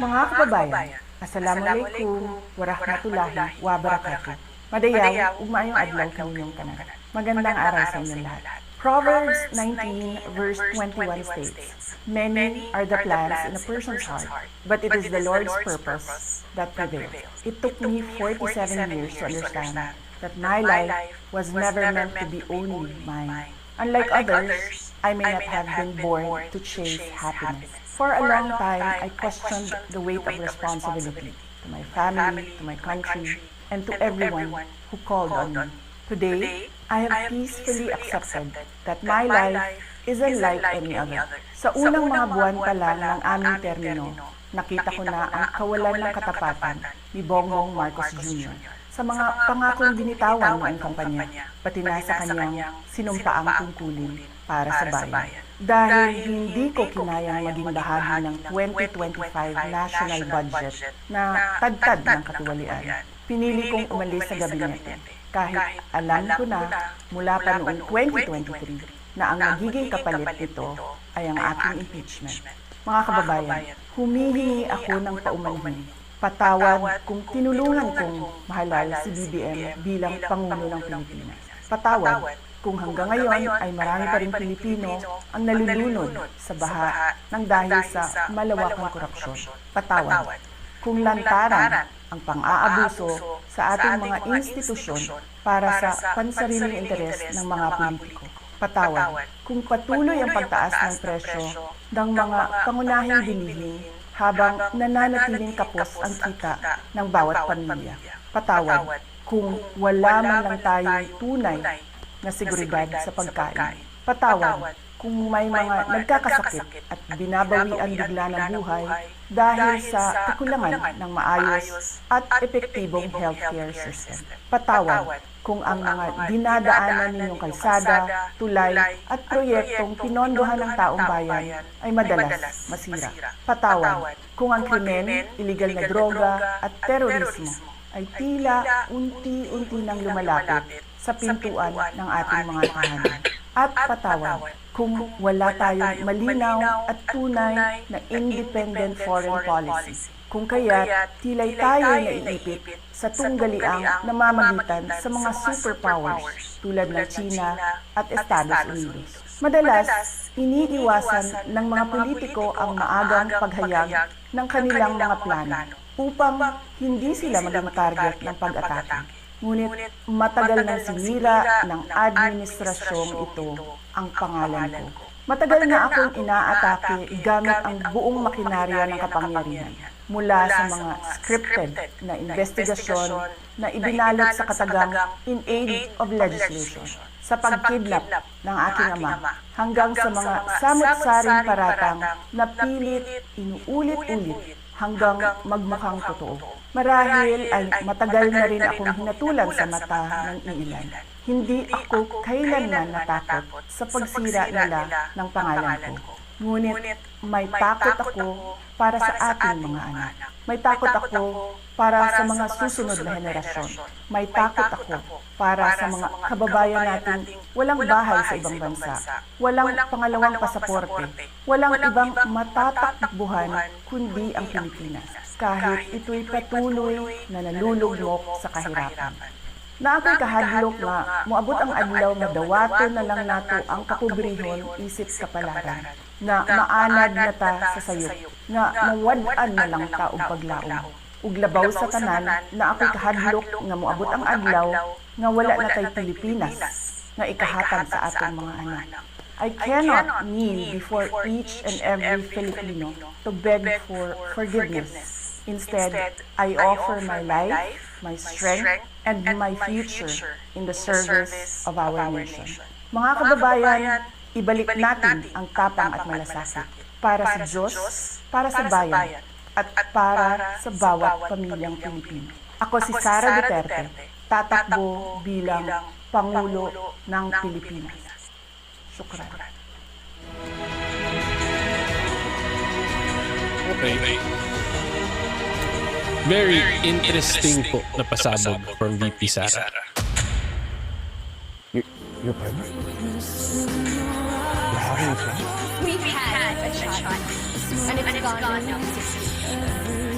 Mga kababayan, Assalamualaikum warahmatullahi wabarakatuh. Madayaw, ugmaayong adlaw kaninyong tanan. Magandang araw sa inyong lahat. Proverbs 19 verse 21 states, "Many are the plans in a person's heart, but it is the Lord's purpose that prevails." It took me 47 years to understand that my life was never meant to be only mine. Unlike others, I may not have been born to chase happiness. For a long time, I questioned the weight of responsibility to my family, to my country, and to everyone who called on me. Today, I have peacefully accepted that my life isn't like any other. Sa unang mga buwan pa lang ng aming termino, nakita ko na ang kawalan ng katapatan ni Bongbong Marcos Jr. sa mga pangakong binitawan noong kampanya, pati na sa kanyang sinumpaang tungkulin para sa bayan. Dahil hindi ko kinayang maging bahagi ng 2025 national budget na tagtad ng katiwalian, pinili kong umalis sa gabinete kahit alam ko na mula pa noong 2023 na ang magiging kapalit nito ay ang aking impeachment. Mga kababayan, humihingi ako ng paumanhin. Patawad kung tinulungan kong mahalal si BBM bilang Pangulo ng Pilipinas. Patawad kung hanggang ngayon ay marami pa rin Pilipino ang nalulunod sa baha ng dahil sa malawakang korupsyon. Patawad kung lantaran ang pang-aabuso sa ating mga institusyon para sa pansariling interes ng mga politiko. Patawad kung patuloy ang pagtaas ng presyo ng mga pangunahing bilihin habang nananatiling kapos ang kita ng bawat pamilya. Patawad kung wala man lang tayong tunay na seguridad sa pagkain. Patawad kung may mga nagkakasakit at binabawian bigla ng buhay dahil sa kakulangan ng maayos at epektibong healthcare system. Patawad kung ang mga dinadaanan ninyong kalsada, tulay at proyektong pinondohan ng taong bayan ay madalas masira. Patawad kung ang krimen, iligal na droga at terorismo ay tila unti-unti nang lumalapit sa pintuan ng ating mga tahanan. At patawad kung wala tayong malinaw at tunay na independent foreign policy. Kung kaya't tila'y tayo naiipit sa tunggaliang namamagitan sa mga superpowers tulad ng China at Estados Unidos. Madalas, iniiwasan ng mga politiko ang maagang paghayag ng kanilang mga plano upang hindi sila maging target ng pag-atake. Ngunit matagal nang sinira ng administrasyong ito ang pangalan ko. Matagal na akong inaatake gamit ang buong makinarya ng kapangyarihan. Mula sa mga scripted na investigasyon na ibinalot sa katagang in aid of legislation, sa pagkidnap ng aking ama, hanggang sa mga samut-saring paratang na pilit inuulit-ulit hanggang magmukhang totoo. Marahil ay matagal na rin akong hinatulan sa mata ng iilan. Hindi ako kailanman natakot sa pagsira nila ng pangalan ko. Ngunit may takot ako para sa ating mga anak. May takot ako para sa mga susunod na henerasyon. May takot ako para sa mga kababayan natin walang bahay sa ibang bansa, walang pangalawang pasaporte, walang ibang matatakbuhan kundi ang Pilipinas, kahit ito'y patuloy na nalulugmok sa kahirapan. Na ako'y kahadlok nga, moabot ang adlaw nga dawato na lang nato ang kakubrihon isip kapalaran, na maanad na ta sa sayop, nga mawad-an na lang ta og paglaom. Ug labaw sa tanan na ako'y kahadlok nga moabot ang adlaw nga wala na tay Pilipinas nga ikahatag sa atong mga anak. I cannot kneel before each and every Filipino to beg for forgiveness. Instead, I offer my life, my strength, and my future in the service of our nation. Mga kababayan, ibalik natin ang tapang at malasakit para sa Diyos, para sa bayan, at para sa bawat pamilyang Pilipino. Ako si Sara Duterte, tatakbo bilang Pangulo ng Pilipinas. Shukran. Okay. Very interesting po na pasabog from VP Sara. You're pregnant? You're having a child? We've had a child. and it's gone now.